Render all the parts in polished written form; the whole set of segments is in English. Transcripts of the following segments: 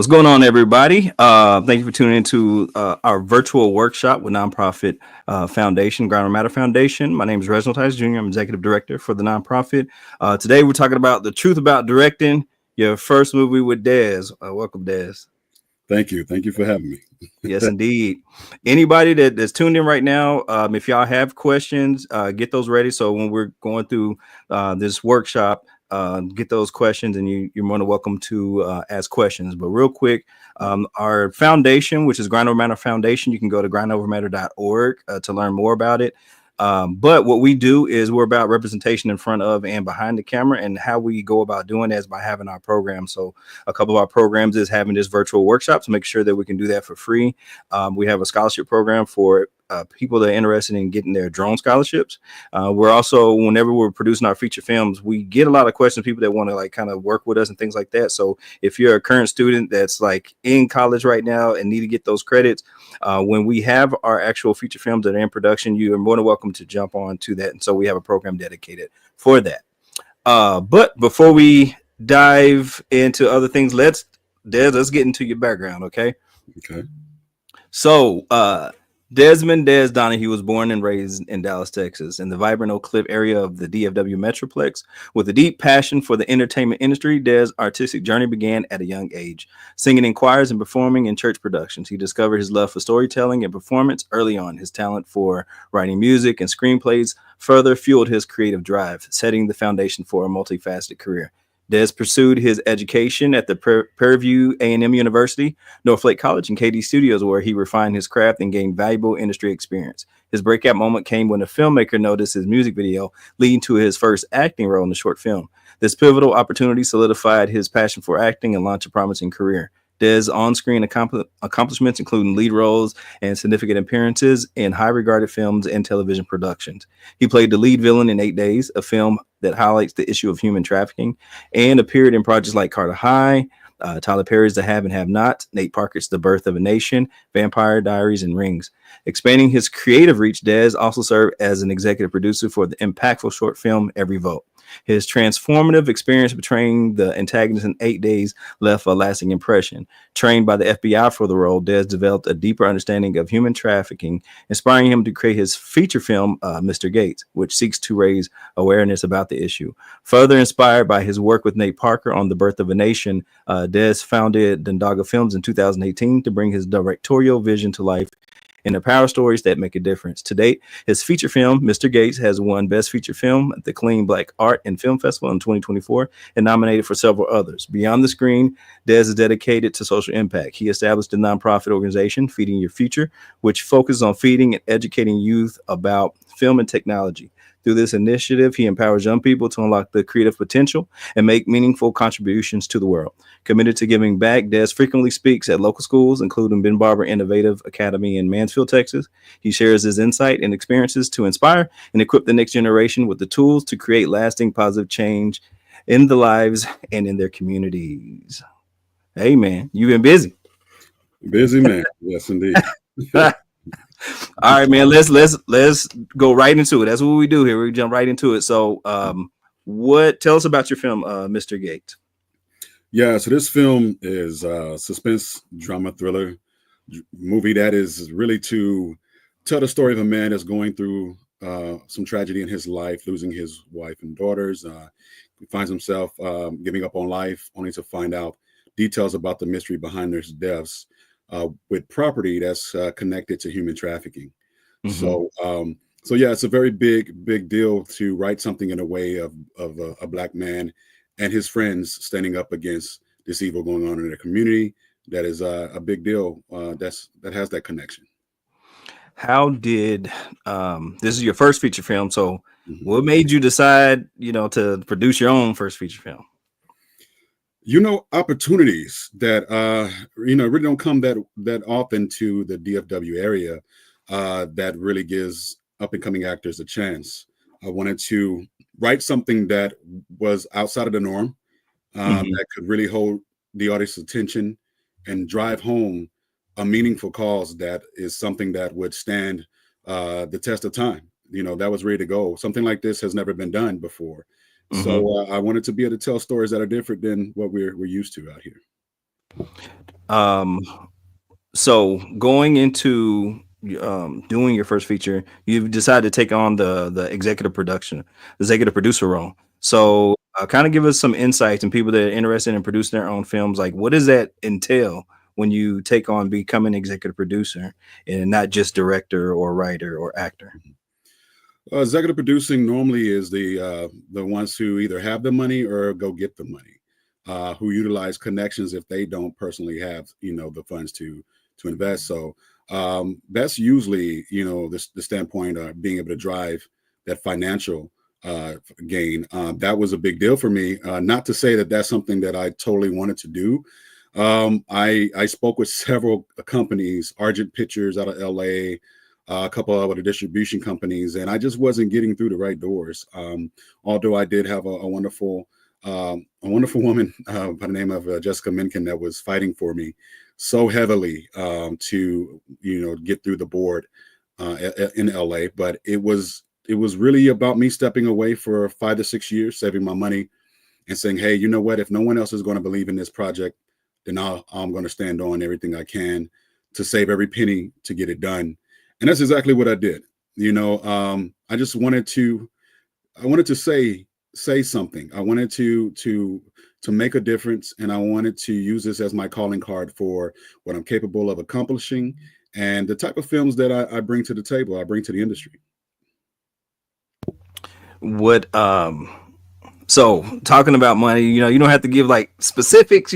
What's going on, everybody? Thank you for tuning into our virtual workshop with nonprofit foundation, Ground Matter Foundation. My name is Reginald Tice Jr. I'm executive director for the nonprofit. Today, we're talking about the truth about directing your first movie with Dehz. Welcome, Dehz. Thank you. Thank you for having me. Yes, indeed. Anybody that's tuned in right now, if y'all have questions, get those ready. So when we're going through this workshop, get those questions, and you're more than welcome to ask questions. But real quick, our foundation, which is Grind Over Matter Foundation, you can go to grindovermatter.org to learn more about it. But what we do is we're about representation in front of and behind the camera, and how we go about doing that is by having our program. So a couple of our programs is having this virtual workshop to make sure that we can do that for free. We have a scholarship program for people that are interested in getting their drone scholarships. We're also, whenever we're producing our feature films, we get a lot of questions, people that want to like kind of work with us and things like that. So if you're a current student that's like in college right now and need to get those credits, when we have our actual feature films that are in production, you are more than welcome to jump on to that. And so we have a program dedicated for that. But before we dive into other things, let's get into your background, okay? Okay. So, Desmond Dehz Donahue was born and raised in Dallas, Texas, in the vibrant Oak Cliff area of the DFW Metroplex. With a deep passion for the entertainment industry, Dehz's artistic journey began at a young age. Singing in choirs and performing in church productions, he discovered his love for storytelling and performance early on. His talent for writing music and screenplays further fueled his creative drive, setting the foundation for a multifaceted career. Dehz pursued his education at the Prairie View A&M University, Northlake College, and KD Studios, where he refined his craft and gained valuable industry experience. His breakout moment came when a filmmaker noticed his music video, leading to his first acting role in the short film. This pivotal opportunity solidified his passion for acting and launched a promising career. Dehz's on-screen accomplishments including lead roles and significant appearances in high-regarded films and television productions. He played the lead villain in 8 Days, a film that highlights the issue of human trafficking, and appeared in projects like Carter High, Tyler Perry's The Have and Have Not, Nate Parker's The Birth of a Nation, Vampire Diaries, and Rings. Expanding his creative reach, Dehz also served as an executive producer for the impactful short film Every Vote. His transformative experience portraying the antagonist in 8 Days left a lasting impression. Trained by the FBI for the role, Dehz developed a deeper understanding of human trafficking, inspiring him to create his feature film, Mr. Gates, which seeks to raise awareness about the issue. Further inspired by his work with Nate Parker on The Birth of a Nation, Dehz founded Dondaga Films in 2018 to bring his directorial vision to life and the power stories that make a difference. To date, his feature film, Mr. Gates, has won Best Feature Film at the Clean Black Art and Film Festival in 2024 and nominated for several others. Beyond the screen, Dehz is dedicated to social impact. He established a nonprofit organization, Feeding Your Future, which focuses on feeding and educating youth about film and technology. Through this initiative, he empowers young people to unlock their creative potential and make meaningful contributions to the world. Committed to giving back, Dehz frequently speaks at local schools, including Ben Barber Innovative Academy in Mansfield, Texas. He shares his insight and experiences to inspire and equip the next generation with the tools to create lasting positive change in the lives and in their communities. Hey, man, you've been busy. Busy man. Yes, indeed. All right, man. Let's go right into it. That's what we do here. We jump right into it. So, tell us about your film, Mr. Gates? Yeah, so this film is a suspense drama thriller movie that is really to tell the story of a man that's going through some tragedy in his life, losing his wife and daughters. He finds himself giving up on life, only to find out details about the mystery behind their deaths. With property that's connected to human trafficking. Mm-hmm. So yeah, it's a very big deal to write something in a way of a black man and his friends standing up against this evil going on in their community. That is a big deal. That has that connection. How did this is your first feature film? So, what made you decide, to produce your own first feature film? Opportunities that really don't come that often to the DFW area that really gives up and coming actors a chance. I wanted to write something that was outside of the norm, that could really hold the audience's attention and drive home a meaningful cause that is something that would stand the test of time. That was ready to go. Something like this has never been done before. So I wanted to be able to tell stories that are different than what we're used to out here. Um, so going into doing your first feature, you've decided to take on the executive producer role. So kind of give us some insights and people that are interested in producing their own films. Like, what does that entail when you take on becoming executive producer and not just director or writer or actor? Executive producing normally is the ones who either have the money or go get the money, who utilize connections if they don't personally have the funds to invest. So that's usually the standpoint of being able to drive that financial gain. That was a big deal for me. Not to say that that's something that I totally wanted to do. I spoke with several companies, Argent Pictures out of LA, a couple of other distribution companies, and I just wasn't getting through the right doors. Although I did have a wonderful woman by the name of Jessica Minkin that was fighting for me so heavily to get through the board in LA. But it was really about me stepping away for 5 to 6 years, saving my money, and saying, hey, you know what? If no one else is going to believe in this project, then I'm going to stand on everything I can to save every penny to get it done. And that's exactly what I did. I just wanted to say something. I wanted to make a difference, and I wanted to use this as my calling card for what I'm capable of accomplishing and the type of films that I bring to the table, I bring to the industry. What So talking about money, you don't have to give like specifics,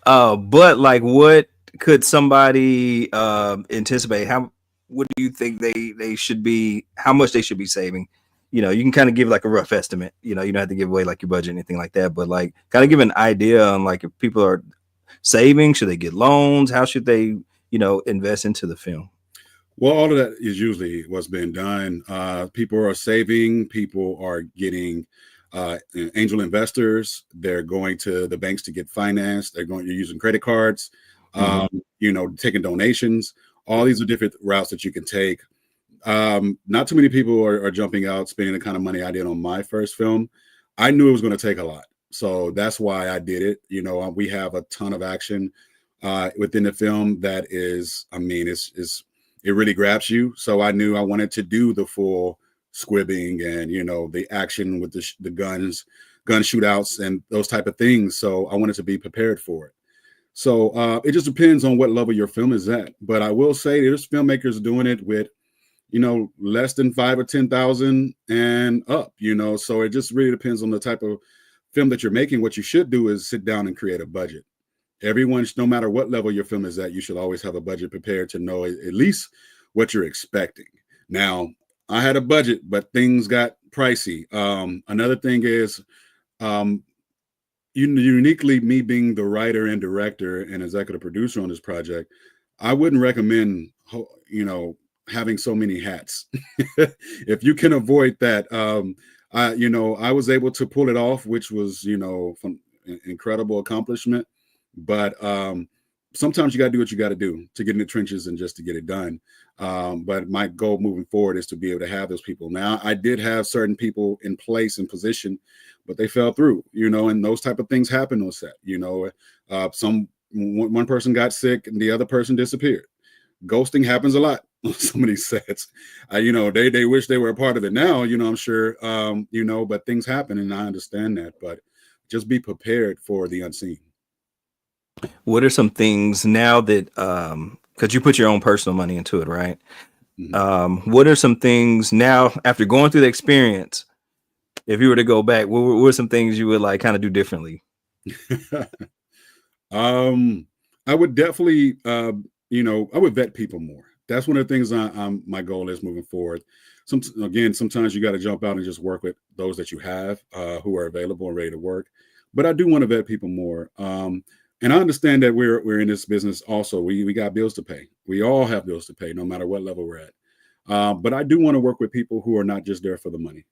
but like what could somebody anticipate? What do you think they should be? How much they should be saving? You can kind of give like a rough estimate. You don't have to give away like your budget, anything like that, but like kind of give an idea on like if people are saving, should they get loans? How should they, invest into the film? Well, all of that is usually what's been done. People are saving, people are getting angel investors. They're going to the banks to get financed. They're using credit cards, Mm-hmm. taking donations. All these are different routes that you can take. Not too many people are jumping out, spending the kind of money I did on my first film. I knew it was going to take a lot. So that's why I did it. We have a ton of action within the film that is, I mean, it really grabs you. So I knew I wanted to do the full squibbing and, the action with the gun shootouts and those type of things. So I wanted to be prepared for it. So it just depends on what level your film is at. But I will say there's filmmakers doing it with, less than 5 or 10,000 and up, so it just really depends on the type of film that you're making. What you should do is sit down and create a budget. Everyone, no matter what level your film is at, you should always have a budget prepared to know at least what you're expecting. Now, I had a budget, but things got pricey. Another thing is, uniquely me being the writer and director and executive producer on this project, I wouldn't recommend, having so many hats. If you can avoid that, I was able to pull it off, which was, from incredible accomplishment. But sometimes you got to do what you got to do to get in the trenches and just to get it done. But my goal moving forward is to be able to have those people. Now, I did have certain people in place and position, but they fell through, and those type of things happen on set. One person got sick and the other person disappeared. Ghosting happens a lot on some of these sets. They wish they were a part of it now, I'm sure, but things happen and I understand that. But just be prepared for the unseen. What are some things now that because you put your own personal money into it, right? Mhm. What are some things now after going through the experience? If you were to go back, what were some things you would like kind of do differently? I would definitely, I would vet people more. That's one of the things my goal is moving forward. Sometimes you got to jump out and just work with those that you have who are available and ready to work. But I do want to vet people more. And I understand that we're in this business also. We got bills to pay. We all have bills to pay, no matter what level we're at. But I do want to work with people who are not just there for the money.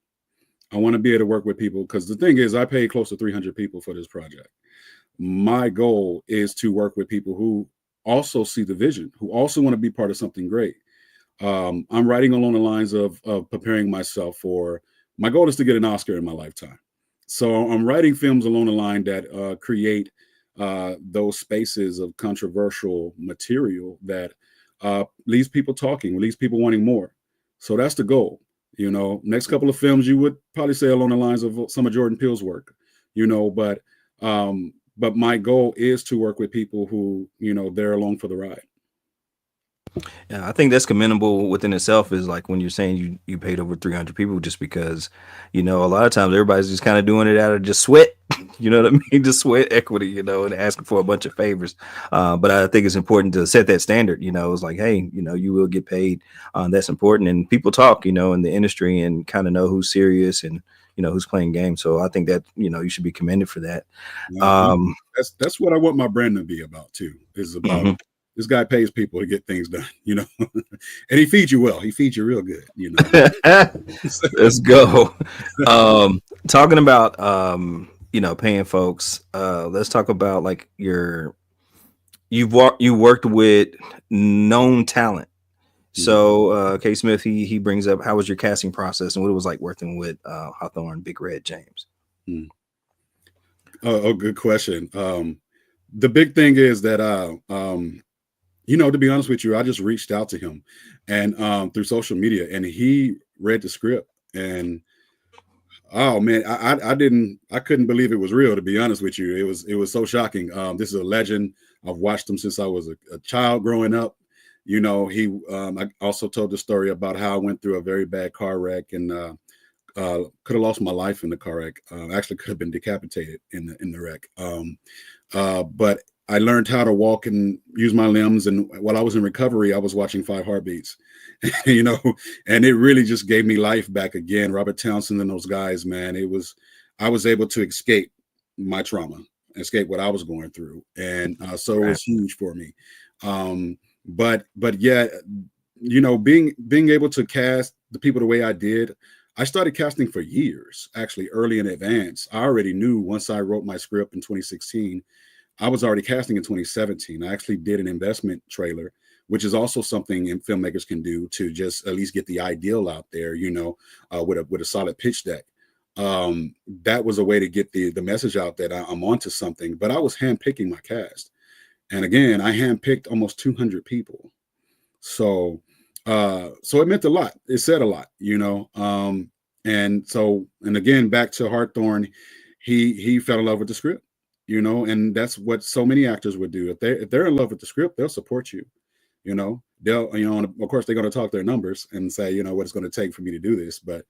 I want to be able to work with people because the thing is, I paid close to 300 people for this project. My goal is to work with people who also see the vision, who also want to be part of something great. I'm writing along the lines of preparing myself for, my goal is to get an Oscar in my lifetime. So I'm writing films along the line that create those spaces of controversial material that leaves people talking, leaves people wanting more. So that's the goal. Next couple of films you would probably say along the lines of some of Jordan Peele's work, but my goal is to work with people who, they're along for the ride. Yeah, I think that's commendable within itself. Is like when you're saying you paid over 300 people, just because, a lot of times everybody's just kind of doing it out of just sweat. You know what I mean? Just sweat equity, and asking for a bunch of favors. But I think it's important to set that standard. It's like, hey, you will get paid. That's important, and people talk, in the industry and kind of know who's serious and who's playing games. So I think that you should be commended for that. And Um, that's what I want my brand to be about too. Is about mhm. this guy pays people to get things done, and he feeds you well. He feeds you real good, Let's go. Talking about paying folks. Let's talk about like you worked with known talent. So K Smith, he brings up, how was your casting process and what it was like working with Hawthorne Big Red James? Mm. Oh, good question. The big thing is that to be honest with you, I just reached out to him and through social media, and he read the script, and oh man, I couldn't believe it was real, to be honest with you. It was so shocking. This is a legend. I've watched him since I was a child growing up. I also told the story about how I went through a very bad car wreck and could have lost my life in the car wreck. Actually could have been decapitated in the wreck. But I learned how to walk and use my limbs. And while I was in recovery, I was watching 5 Heartbeats, and it really just gave me life back again. Robert Townsend and those guys, man, I was able to escape my trauma, escape what I was going through. And so it was huge for me. But yeah, being able to cast the people the way I did, I started casting for years, actually early in advance. I already knew once I wrote my script in 2016, I was already casting in 2017. I actually did an investment trailer, which is also something filmmakers can do to just at least get the ideal out there, with a solid pitch deck. That was a way to get the message out that I'm onto something. But I was handpicking my cast. And again, I handpicked almost 200 people. So it meant a lot. It said a lot, and again, back to Hawthorne, he fell in love with the script, and that's what so many actors would do. If they're in love with the script, they'll support you, they'll, and of course they're going to talk their numbers and say, what it's going to take for me to do this. But,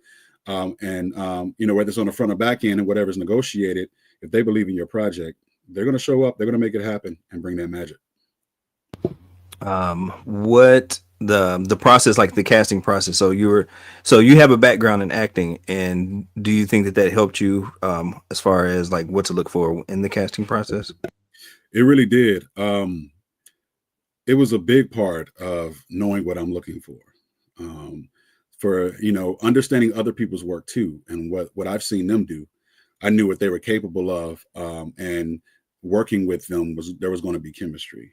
whether it's on the front or back end and whatever's negotiated, if they believe in your project, they're going to show up, they're going to make it happen and bring that magic. What the process, like the casting process? So you have a background in acting, and do you think that helped you as far as like what to look for in the casting process? It really did. It was a big part of knowing what I'm looking for understanding other people's work too, and what I've seen them do. I knew what they were capable of, and working with them there was going to be chemistry.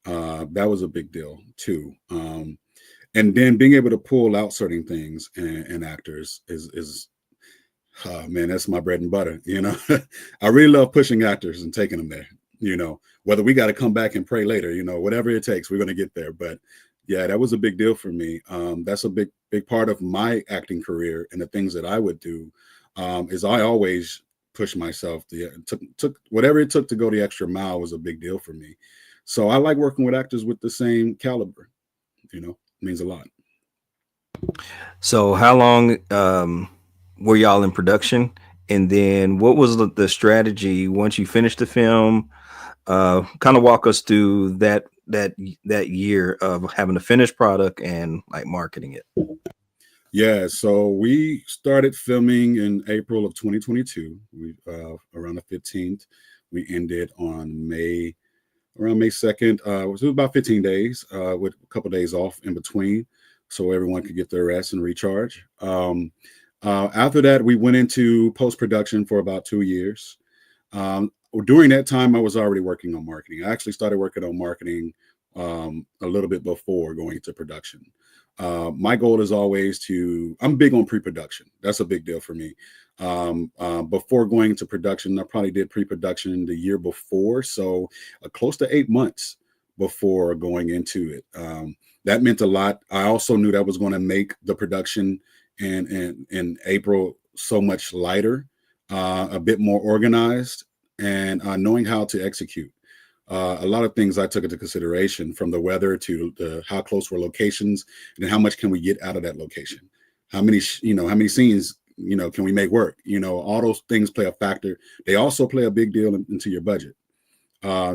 That was a big deal too. And then being able to pull out certain things and actors is man, that's my bread and butter. I really love pushing actors and taking them there. Whether we got to come back and pray later, whatever it takes, we're going to get there. But yeah, that was a big deal for me. That's a big part of my acting career, and the things that I would do is I always push myself. Took whatever it took to go the extra mile was a big deal for me. So I like working with actors with the same caliber. It means a lot. So how long were y'all in production, and then what was the strategy once you finished the film? Kind of walk us through that year of having a finished product and like marketing it. Yeah, so we started filming in April of 2022. We around the 15th. We ended on around May 2nd. It was about 15 days with a couple of days off in between, so everyone could get their rest and recharge. After that, we went into post-production for about 2 years. During that time, I was already working on marketing. I actually started working on marketing a little bit before going into production. My goal is always I'm big on pre-production. That's a big deal for me. Before going into production, I probably did pre-production the year before, so close to 8 months before going into it. That meant a lot. I also knew that was going to make the production in April so much lighter, a bit more organized, and knowing how to execute. A lot of things I took into consideration, from the weather to how close were locations, and how much can we get out of that location. How many scenes can we make work. All those things play a factor. They also play a big deal into your budget.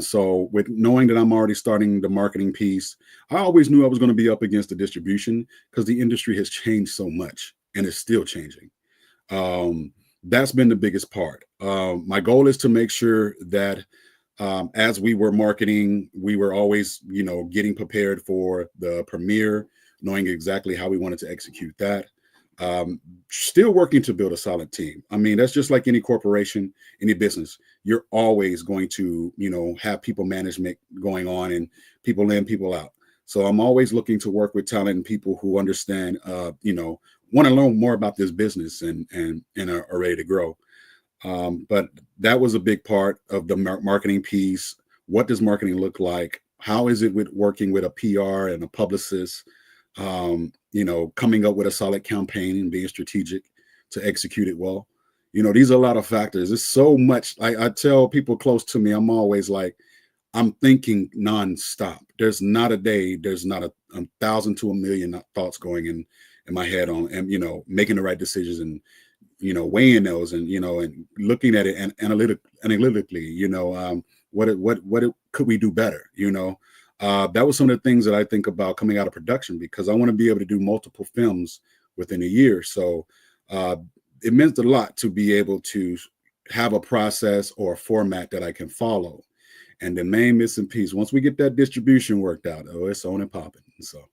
So with knowing that I'm already starting the marketing piece, I always knew I was going to be up against the distribution, because the industry has changed so much and it's still changing. That's been the biggest part. My goal is to make sure that as we were marketing, we were always, getting prepared for the premiere, knowing exactly how we wanted to execute that. Still working to build a solid team. I mean, that's just like any corporation, any business. You're always going to, have people management going on, and people in, people out. So I'm always looking to work with talented people who understand, want to learn more about this business and are ready to grow. But that was a big part of the marketing piece. What does marketing look like? How is it with working with a PR and a publicist? Coming up with a solid campaign and being strategic to execute it well. These are a lot of factors. It's so much. I tell people close to me, I'm always like, I'm thinking nonstop. There's not a day, there's not a 1,000 to 1,000,000 thoughts going in my head on, and making the right decisions, and weighing those, and and looking at it and analytically, what could we do better? That was some of the things that I think about coming out of production, because I want to be able to do multiple films within a year. So it meant a lot to be able to have a process or a format that I can follow. And the main missing piece, once we get that distribution worked out, it's on and popping. So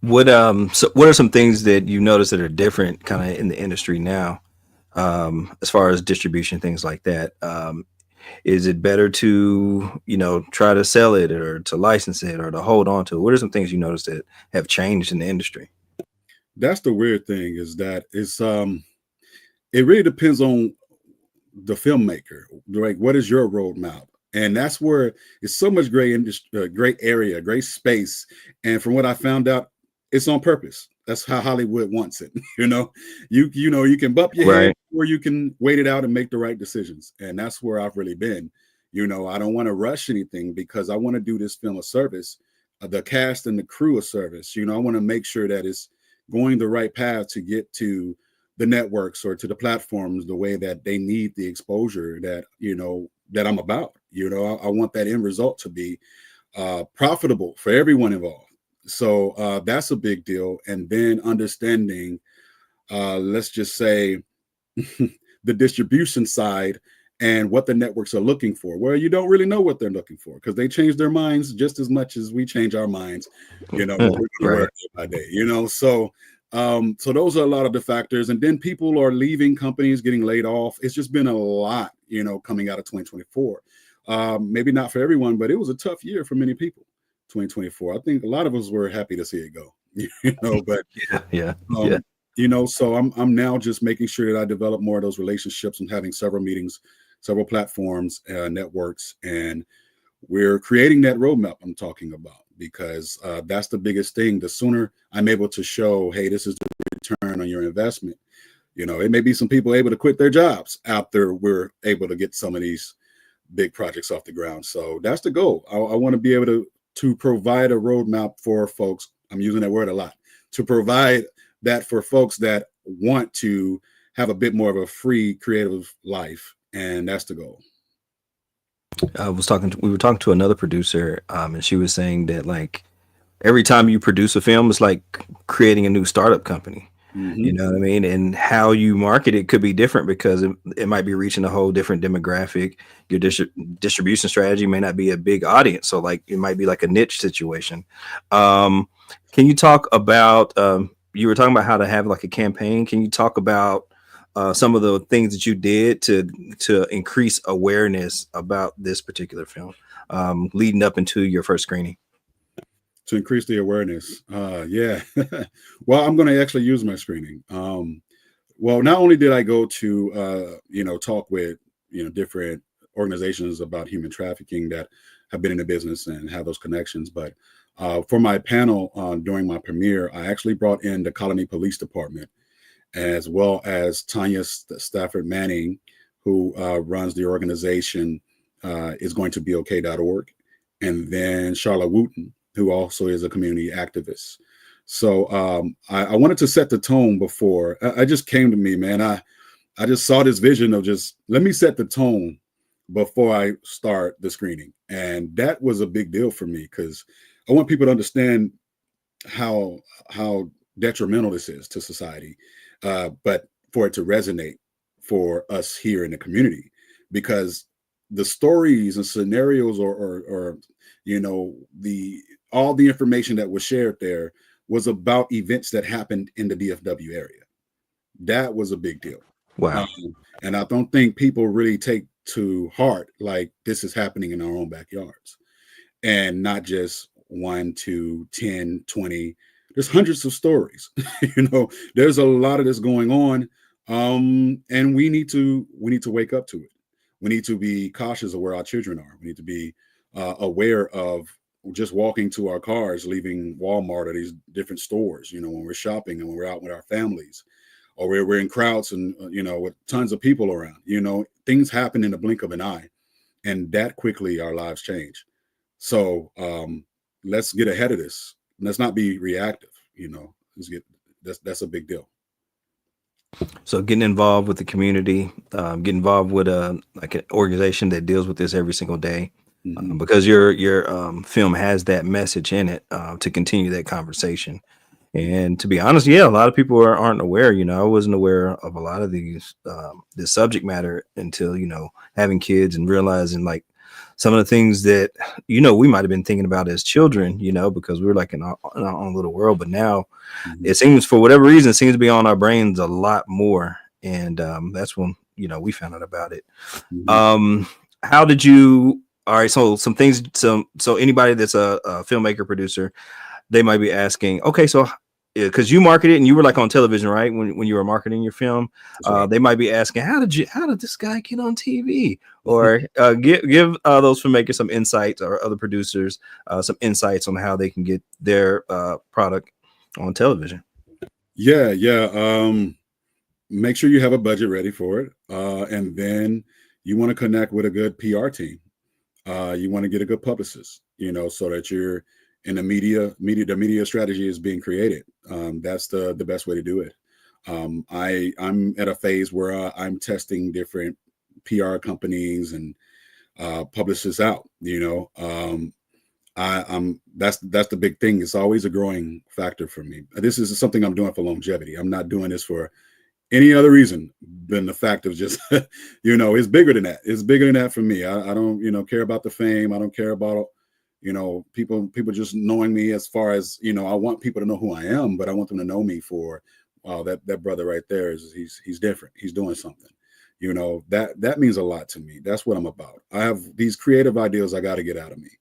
what are some things that you notice that are different kind of in the industry now, as far as distribution, things like that? Is it better to, try to sell it, or to license it, or to hold on to it? What are some things you notice that have changed in the industry? that's the weird thing, is that it really depends on the filmmaker. Like, what is your roadmap? And that's where it's so much great industry, great area, great space. And from what I found out, it's on purpose. That's how Hollywood wants it. You can bump your head, Right. or you can wait it out and make the right decisions. And that's where I've really been. I don't want to rush anything, because I want to do this film a service, the cast and the crew a service. I want to make sure that it's going the right path to get to the networks or to the platforms the way that they need the exposure that that I'm about. I want that end result to be profitable for everyone involved. So that's a big deal. And then understanding, let's just say, the distribution side and what the networks are looking for. Well, you don't really know what they're looking for, because they change their minds just as much as we change our minds. What we're going to Right. work day by day. So those are a lot of the factors. And then people are leaving companies, getting laid off. It's just been a lot, coming out of 2024. Maybe not for everyone, but it was a tough year for many people. 2024. I think a lot of us were happy to see it go. But Yeah. Yeah. so I'm now just making sure that I develop more of those relationships, and having several meetings, several platforms, networks, and we're creating that roadmap I'm talking about, because that's the biggest thing. The sooner I'm able to show, hey, this is the return on your investment. It may be some people able to quit their jobs after we're able to get some of these big projects off the ground. So that's the goal. I want to be able to provide a roadmap for folks. I'm using that word a lot, to provide that for folks that want to have a bit more of a free creative life. And that's the goal. We were talking to another producer, and she was saying that, like, every time you produce a film, it's like creating a new startup company. You Mm-hmm. know what I mean? And how you market it could be different, because it might be reaching a whole different demographic. Your distribution strategy may not be a big audience. So, like, it might be like a niche situation. Um, can you talk about, you were talking about how to have like a campaign. Can you talk about some of the things that you did to increase awareness about this particular film, leading up into your first screening? To increase the awareness. Yeah. Well, I'm going to actually use my screening. Well, not only did I go to, talk with, different organizations about human trafficking that have been in the business and have those connections, but for my panel during my premiere, I actually brought in the Colony Police Department, as well as Tanya Stafford Manning, who runs the organization is going to be okay.org, and then Charlotte Wooten, who also is a community activist. So I wanted to set the tone before. I just came to me, man. I just saw this vision of just let me set the tone before I start the screening. And that was a big deal for me because I want people to understand how detrimental this is to society, but for it to resonate for us here in the community, because the stories and scenarios or the all the information that was shared there was about events that happened in the DFW area. That was a big deal. Wow. And I don't think people really take to heart like this is happening in our own backyards, and not just 1, 2, 10, 20. There's hundreds of stories. There's a lot of this going on. And we need to wake up to it. We need to be cautious of where our children are. We need to be aware of just walking to our cars, leaving Walmart or these different stores, when we're shopping and when we're out with our families, or we're in crowds and, with tons of people around, things happen in the blink of an eye, and that quickly our lives change. So let's get ahead of this. Let's not be reactive, that's a big deal. So getting involved with the community, get involved with like an organization that deals with this every single day, because your film has that message in it to continue that conversation. And to be honest, yeah, a lot of people aren't aware. I wasn't aware of a lot of this subject matter until having kids and realizing like some of the things that we might have been thinking about as children, because we were like in our own little world. But now it seems, for whatever reason, it seems to be on our brains a lot more. And that's when we found out about it. How did you? All right, so some things. So anybody that's a filmmaker, producer, they might be asking, okay, so because you marketed and you were like on television, right? When you were marketing your film, right. They might be asking, how did this guy get on TV? Or give those filmmakers some insights, or other producers some insights on how they can get their product on television. Yeah. Make sure you have a budget ready for it, and then you want to connect with a good PR team. You want to get a good publicist, so that you're in the media strategy is being created. That's the best way to do it. I'm at a phase where I'm testing different PR companies and publicists out. That's the big thing. It's always a growing factor for me. This is something I'm doing for longevity. I'm not doing this for any other reason than the fact of just, it's bigger than that. It's bigger than that for me. I don't, care about the fame. I don't care about, people just knowing me as far as, I want people to know who I am, but I want them to know me for, wow, that brother right there he's different. He's doing something, that means a lot to me. That's what I'm about. I have these creative ideas I got to get out of me,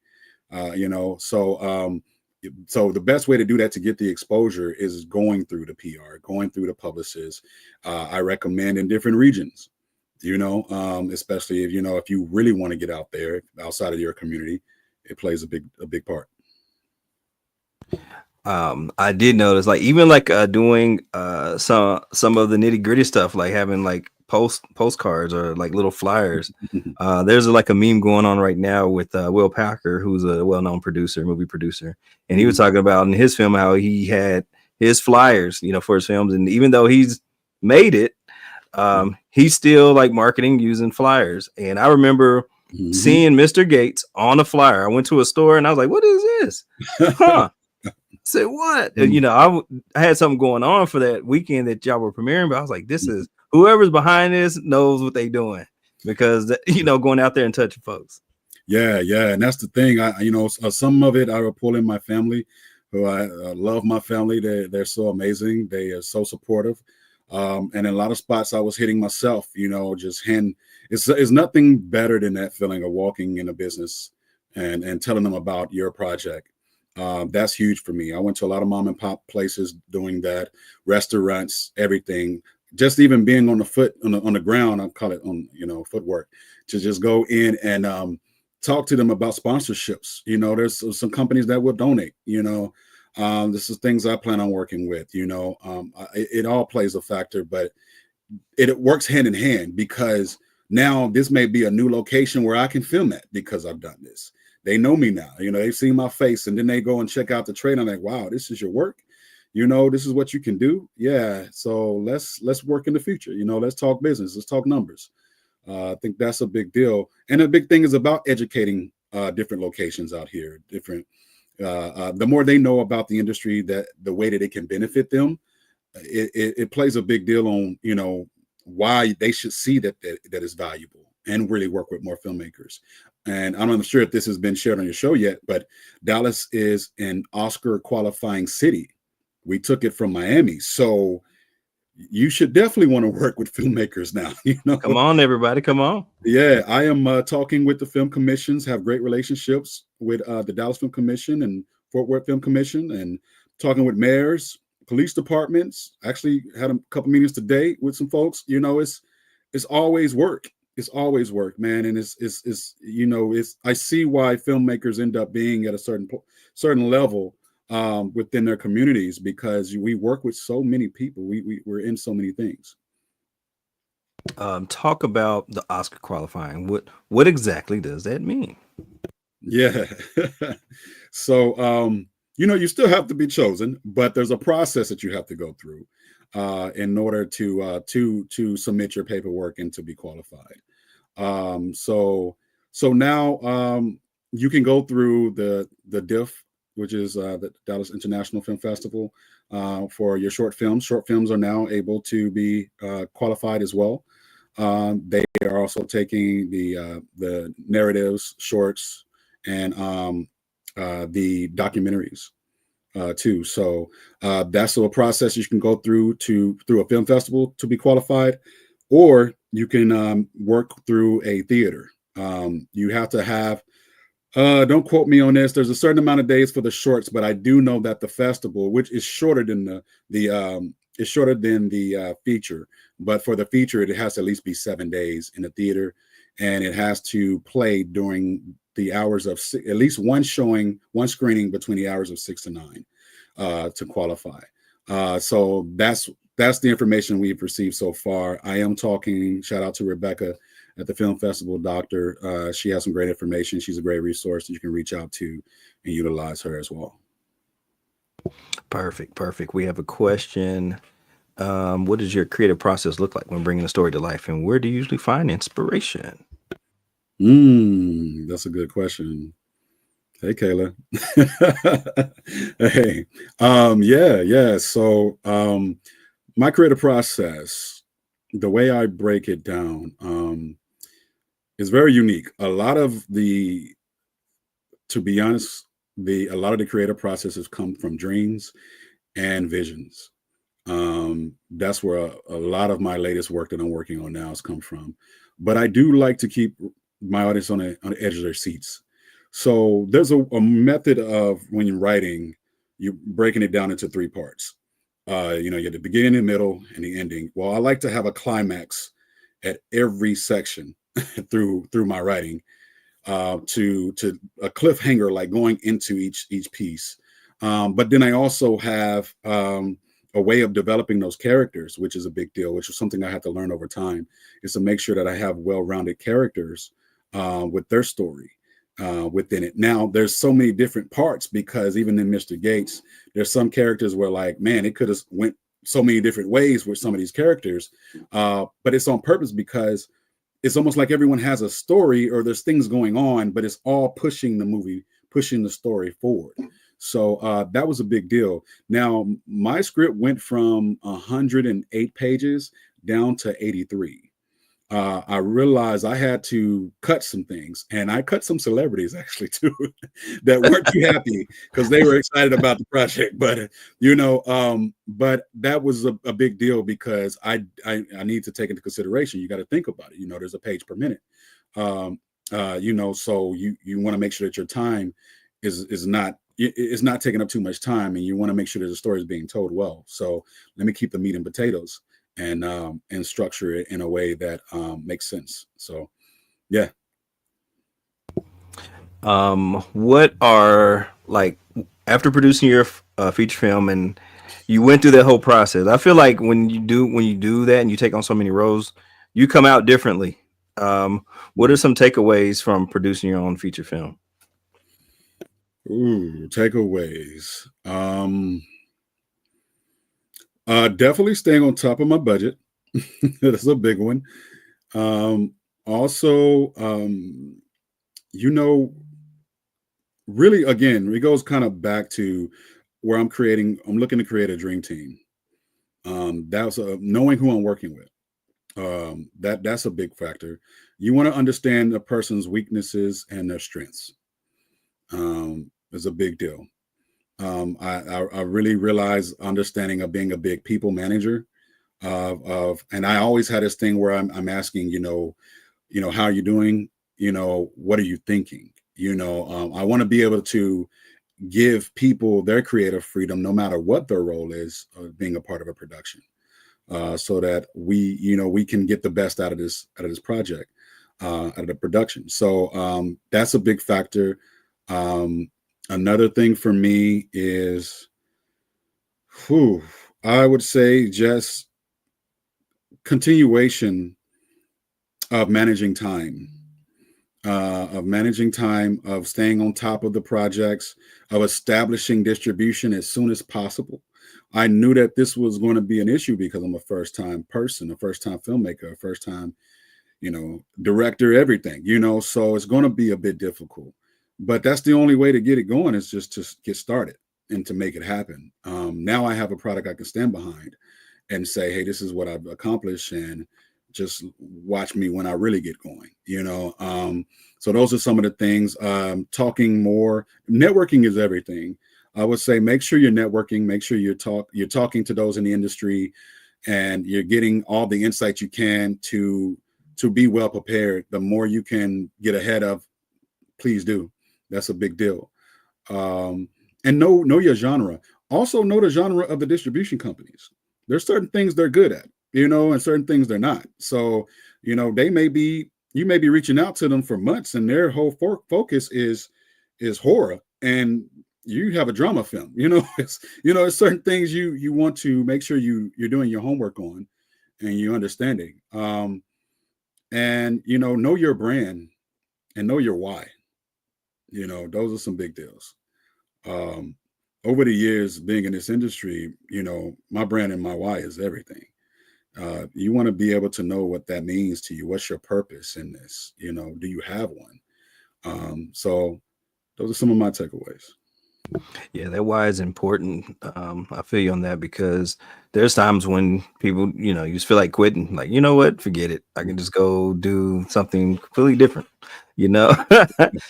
So the best way to do that, to get the exposure, is going through the PR, going through the publicists. I recommend in different regions, especially if you really want to get out there outside of your community, it plays a big part. I did notice, like, even like doing some of the nitty gritty stuff, like having like postcards or like little flyers. There's like a meme going on right now with Will Packer, who's a well-known movie producer, and he was talking about in his film how he had his flyers, for his films, and even though he's made it, he's still like marketing using flyers. And I remember seeing Mr. Gates on a flyer. I went to a store and I was like, "What is this?" Huh? Said what? I had something going on for that weekend that y'all were premiering, but I was like, this is whoever's behind this knows what they doing, because going out there and touching folks. Yeah, and that's the thing. Some of it I will pull in my family, who I love. My family, they're so amazing. They are so supportive. And in a lot of spots I was hitting myself. It's nothing better than that feeling of walking in a business and telling them about your project. That's huge for me. I went to a lot of mom and pop places doing that, restaurants, everything. Just even being on the foot on the ground, I call it on footwork, to just go in and talk to them about sponsorships. There's some companies that will donate. This is things I plan on working with. It all plays a factor, but it works hand in hand, because now this may be a new location where I can film at because I've done this. They know me now. They've seen my face, and then they go and check out the trade. I'm like, wow, this is your work. This is what you can do. Yeah. So let's work in the future. Let's talk business. Let's talk numbers. I think that's a big deal. And the big thing is about educating different locations out here. The more they know about the industry, that the way that it can benefit them, it plays a big deal on why they should see that is valuable, and really work with more filmmakers. And I'm not sure if this has been shared on your show yet, but Dallas is an Oscar qualifying city. We took it from Miami, so you should definitely want to work with filmmakers now. Come on, everybody, come on. Yeah, I am talking with the film commissions, have great relationships with the Dallas Film Commission and Fort Worth Film Commission, and talking with mayors, police departments. Actually had a couple meetings today with some folks. It's always work. It's always work, man. And it's I see why filmmakers end up being at a certain level within their communities, because we work with so many people. We're in so many things. Talk about the Oscar qualifying. What exactly does that mean? Yeah. So you still have to be chosen, but there's a process that you have to go through in order to submit your paperwork and to be qualified. So now you can go through the DIF, which is the Dallas International Film Festival, for your short films. Short films are now able to be qualified as well. They are also taking the narratives, shorts, and the documentaries too. So that's a process you can go through a film festival to be qualified, or you can work through a theater. You have to have, don't quote me on this, there's a certain amount of days for the shorts, but I do know that the festival, which is shorter than the feature, but for the feature, it has to at least be 7 days in the theater, and it has to play during the hours of at least one screening between the hours of 6 to 9 to qualify. So that's the information we've received so far. I am talking, shout out to Rebecca at the Film Festival Doctor. She has some great information. She's a great resource that you can reach out to and utilize her as well. Perfect. We have a question. What does your creative process look like when bringing a story to life, and where do you usually find inspiration? That's a good question. Hey, Kayla. Hey. Yeah. So my creative process, the way I break it down, is very unique. To be honest, a lot of the creative processes come from dreams and visions. That's where a lot of my latest work that I'm working on now has come from. But I do like to keep my audience on the edge of their seats. So there's a method of, when you're writing, you're breaking it down into 3 parts. You have the beginning, the middle, and the ending. Well, I like to have a climax at every section through my writing, to a cliffhanger, like going into each piece. But then I also have a way of developing those characters, which is a big deal, which is something I had to learn over time, is to make sure that I have well-rounded characters with their story within it. Now, there's so many different parts, because even in Mr. Gates, there's some characters where, like, man, it could have went so many different ways with some of these characters, but it's on purpose, because it's almost like everyone has a story, or there's things going on, but it's all pushing the story forward. So that was a big deal. Now, my script went from 108 pages down to 83. I realized I had to cut some things, and I cut some celebrities actually too that weren't too happy because they were excited about the project. But but that was a big deal, because I need to take into consideration. You got to think about it. There's a page per minute. So you want to make sure that your time is not it's not taking up too much time, and you want to make sure that the story is being told well. So let me keep the meat and potatoes and structure it in a way that makes sense. So yeah. What are like after producing your feature film and you went through that whole process? I feel like when you do that and you take on so many roles, you come out differently. What are some takeaways from producing your own feature film? Ooh, takeaways. Definitely staying on top of my budget. That's a big one. Also, you know, really, again, it goes kind of back to where I'm looking to create a dream team. That's knowing who I'm working with. That's a big factor. You want to understand a person's weaknesses and their strengths. Is a big deal. I really realize understanding of being a big people manager and I always had this thing where I'm asking, how are you doing? What are you thinking? I want to be able to give people their creative freedom, no matter what their role is, being a part of a production, so that we can get the best out of this project, out of the production. So that's a big factor. Another thing for me is, I would say just continuation of managing time, of staying on top of the projects, of establishing distribution as soon as possible. I knew that this was going to be an issue because I'm a first time person, a first time filmmaker, a first time, director, everything, so it's going to be a bit difficult. But that's the only way to get it going, is just to get started and to make it happen. Now I have a product I can stand behind and say, hey, this is what I've accomplished, and just watch me when I really get going, so those are some of the things. Talking more, networking is everything. I would say make sure you're networking, make sure you're talking to those in the industry, and you're getting all the insights you can to be well prepared. The more you can get ahead of, please do. That's a big deal. And know your genre. Also know the genre of the distribution companies. There's certain things they're good at, and certain things they're not. So, you may be reaching out to them for months, and their whole focus is horror, and you have a drama film. It's certain things you want to make sure you're doing your homework on, and you're understanding. And know your brand and know your why. Those are some big deals. Over the years being in this industry, my brand and my why is everything. You want to be able to know what that means to you. What's your purpose in this? Do you have one? So those are some of my takeaways. Yeah, that why is important. I feel you on that because there's times when people, you just feel like quitting. Like, you know what? Forget it. I can just go do something completely different, you know,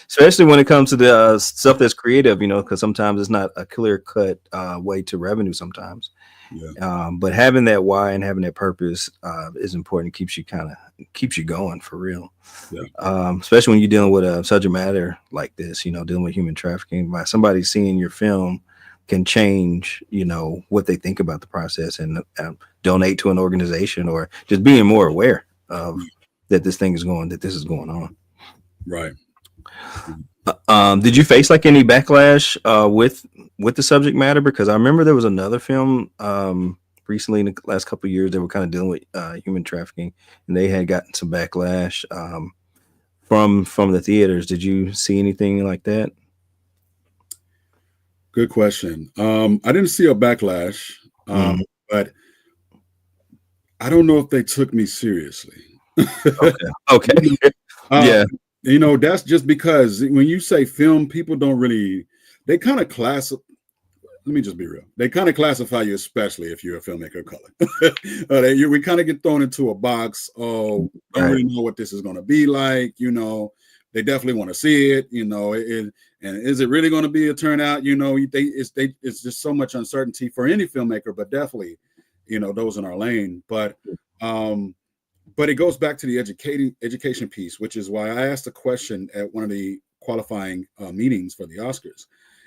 especially when it comes to the stuff that's creative, because sometimes it's not a clear cut way to revenue sometimes. Yeah. But having that why and having that purpose is important. Keeps you going for real. Yeah. Especially when you're dealing with a subject matter like this, dealing with human trafficking. By somebody seeing your film can change, what they think about the process and donate to an organization or just being more aware of that this is going on. Right. Did you face like any backlash with the subject matter? Because I remember there was another film recently in the last couple of years that were kind of dealing with human trafficking, and they had gotten some backlash from the theaters. Did you see anything like that? Good question. I didn't see a backlash, but I don't know if they took me seriously. Okay. Yeah. That's just because when you say film, people don't really, they kind of let me just be real. They kind of classify you, especially if you're a filmmaker of color. We kind of get thrown into a box. Oh, don't really know what this is going to be like. They definitely want to see it. And is it really going to be a turnout? It's just so much uncertainty for any filmmaker, but definitely, those in our lane. But it goes back to the education piece, which is why I asked a question at one of the qualifying meetings for the Oscars.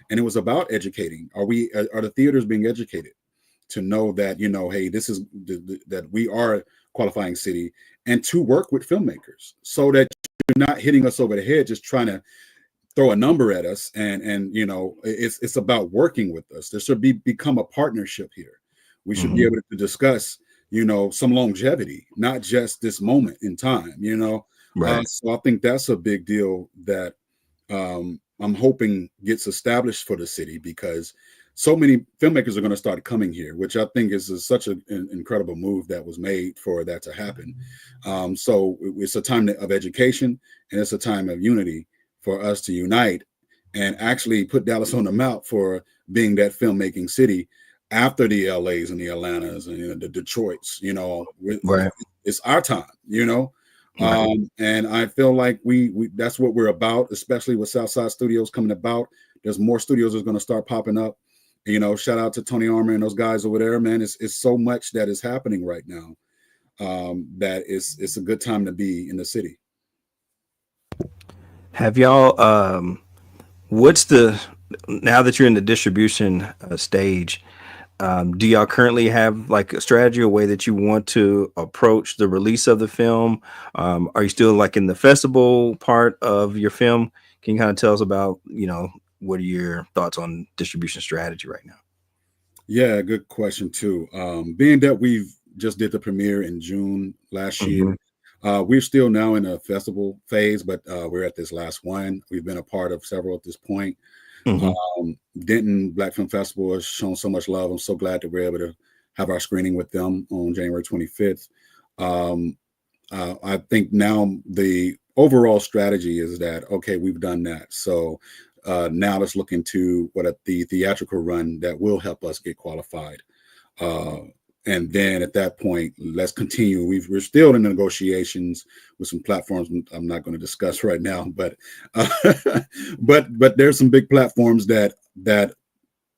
and it was about educating. Are the theaters being educated to know that, hey, this is that we are a qualifying city, and to work with filmmakers so that you're not hitting us over the head just trying to throw a number at us, and it's about working with us. There should become a partnership here. We should be able to discuss some longevity, not just this moment in time. Right. So I think that's a big deal that I'm hoping gets established for the city, because so many filmmakers are going to start coming here, which I think is such an incredible move that was made for that to happen. So it's a time of education, and it's a time of unity for us to unite and actually put Dallas on the map for being that filmmaking city after the LAs and the Atlantas and the Detroits. Right. It's our time. Right. And I feel like we that's what we're about, especially with Southside Studios coming about. There's more studios that's going to start popping up. Shout out to Tony Armour and those guys over there, man. It's so much that is happening right now, that it's a good time to be in the city. Have y'all what's the now that you're in the distribution stage, do y'all currently have like a strategy or way that you want to approach the release of the film? Are you still like in the festival part of your film? Can you kind of tell us about, what are your thoughts on distribution strategy right now? Yeah, good question too. Being that we've just did the premiere in June last year, Hmm. we're still now in a festival phase, but we're at this last one. We've been a part of several at this point. Hmm. Denton Black Film Festival has shown so much love. I'm so glad that we're able to have our screening with them on January 25th. Um, I think now the overall strategy is that, okay, we've done that. So now let's look into the theatrical run that will help us get qualified. Uh, and then at that point, let's continue. We're still in negotiations with some platforms I'm not going to discuss right now, but but there's some big platforms that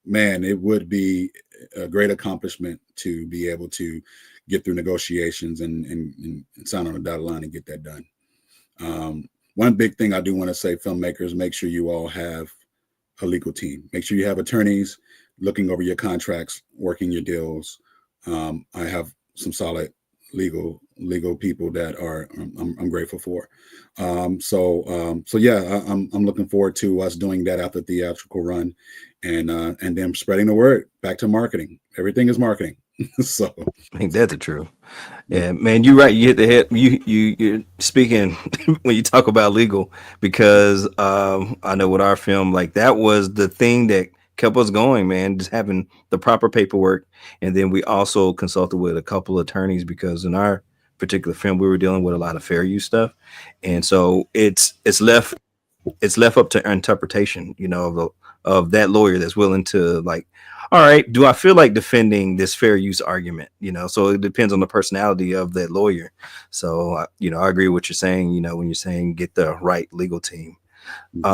man, it would be a great accomplishment to be able to get through negotiations and sign on a dotted line and get that done. One big thing I do want to say, filmmakers, make sure you all have a legal team. Make sure you have attorneys looking over your contracts, working your deals. I have some solid legal people that are I'm grateful for. So yeah, I'm looking forward to us doing that after theatrical run, and then spreading the word back to marketing. Everything is marketing. So I think that's the truth. Yeah, man, you're right. You hit the head. You're speaking when you talk about legal, because I know with our film, like that was the thing that kept us going, man. Just having the proper paperwork, and then we also consulted with a couple attorneys because in our particular film, we were dealing with a lot of fair use stuff, and so it's left up to interpretation, of that lawyer that's willing to like, all right, do I feel like defending this fair use argument? So it depends on the personality of that lawyer. So, I agree with what you're saying, when you're saying get the right legal team. mhm.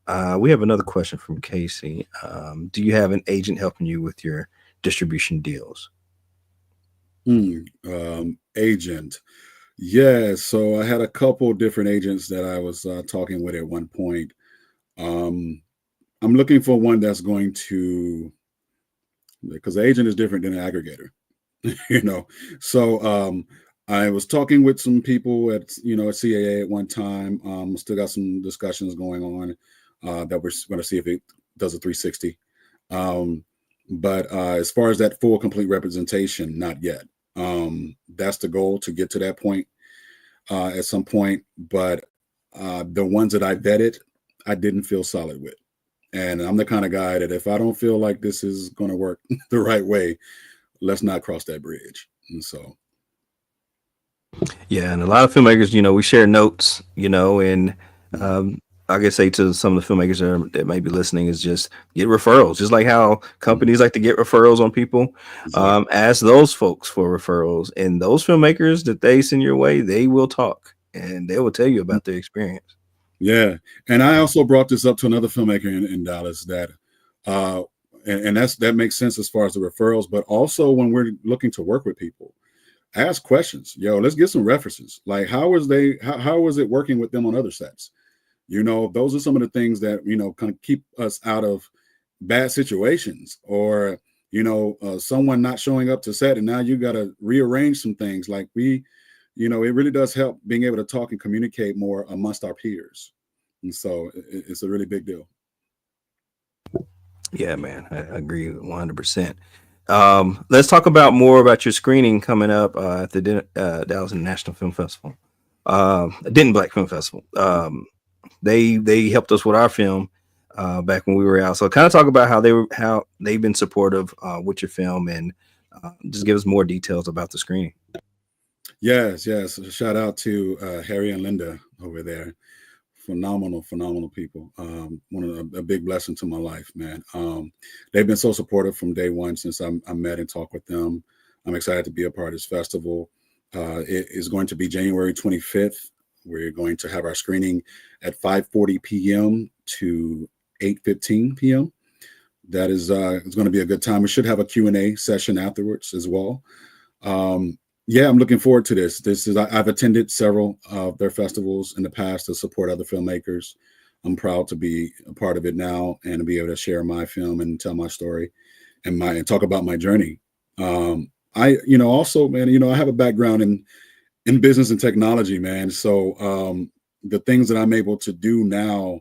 Um, we have another question from Casey. Do you have an agent helping you with your distribution deals? Agent. Yeah, so I had a couple different agents that I was talking with at one point. Um, I'm looking for one that's going to, because the agent is different than an aggregator, you know. So I was talking with some people at at CAA at one time. Still got some discussions going on that we're going to see if it does a 360. Um, but as far as that full complete representation, not yet. That's the goal, to get to that point at some point. But the ones that I vetted, I didn't feel solid with. And I'm the kind of guy that if I don't feel like this is going to work the right way, let's not cross that bridge. And so, Yeah, and a lot of filmmakers, we share notes, and mm, um, I guess say to some of the filmmakers that may be listening is just get referrals, just like how mm, companies like to get referrals on people. exactly. Ask those folks for referrals, and those filmmakers that they send your way, they will talk and they will tell you about their experience. Yeah. And I also brought this up to another filmmaker in Dallas that, uh, and that makes sense as far as the referrals, but also when we're looking to work with people, ask questions. Yo, let's get some references. Like, how was it working with them on other sets? Those are some of the things that, kind of keep us out of bad situations, or, someone not showing up to set, and now you got to rearrange some things. Like it really does help being able to talk and communicate more amongst our peers. And so it's a really big deal. Yeah, man, I agree 100%. Let's talk about more about your screening coming up at the Dallas International Film Festival, Denton Black Film Festival. They helped us with our film back when we were out. So kind of talk about how they've been supportive with your film, and just give us more details about the screening. Yes. Shout out to Harry and Linda over there. Phenomenal people. A big blessing to my life, man. They've been so supportive from day one since I met and talked with them. I'm excited to be a part of this festival. It is going to be January 25th. We're going to have our screening at 5:40 p.m. to 8:15 p.m. That is it's going to be a good time. We should have a Q&A session afterwards as well. Yeah, I'm looking forward to this. I've attended several of their festivals in the past to support other filmmakers. I'm proud to be a part of it now and to be able to share my film and tell my story and talk about my journey. Also, man, I have a background in business and technology, man. So the things that I'm able to do now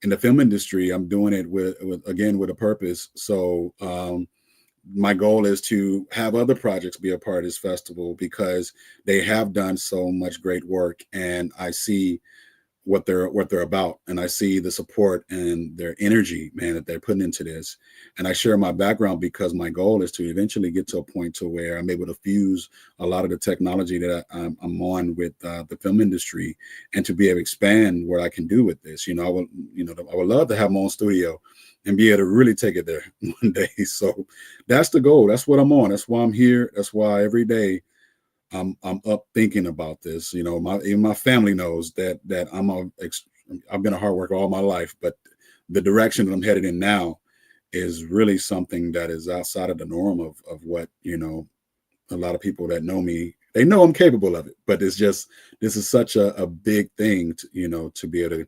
in the film industry, I'm doing it with a purpose. So my goal is to have other projects be a part of this festival because they have done so much great work, and I see what they're about, and I see the support and their energy, man, that they're putting into this. And I share my background because my goal is to eventually get to a point to where I'm able to fuse a lot of the technology that I'm on with the film industry, and to be able to expand what I can do with this. I would love to have my own studio and be able to really take it there one day. So that's the goal. That's what I'm on. That's why I'm here. That's why every day I'm up thinking about this. Even my family knows that I've been a hard worker all my life, but the direction that I'm headed in now is really something that is outside of the norm of what, a lot of people that know me, they know I'm capable of it, but this is such a big thing to be able to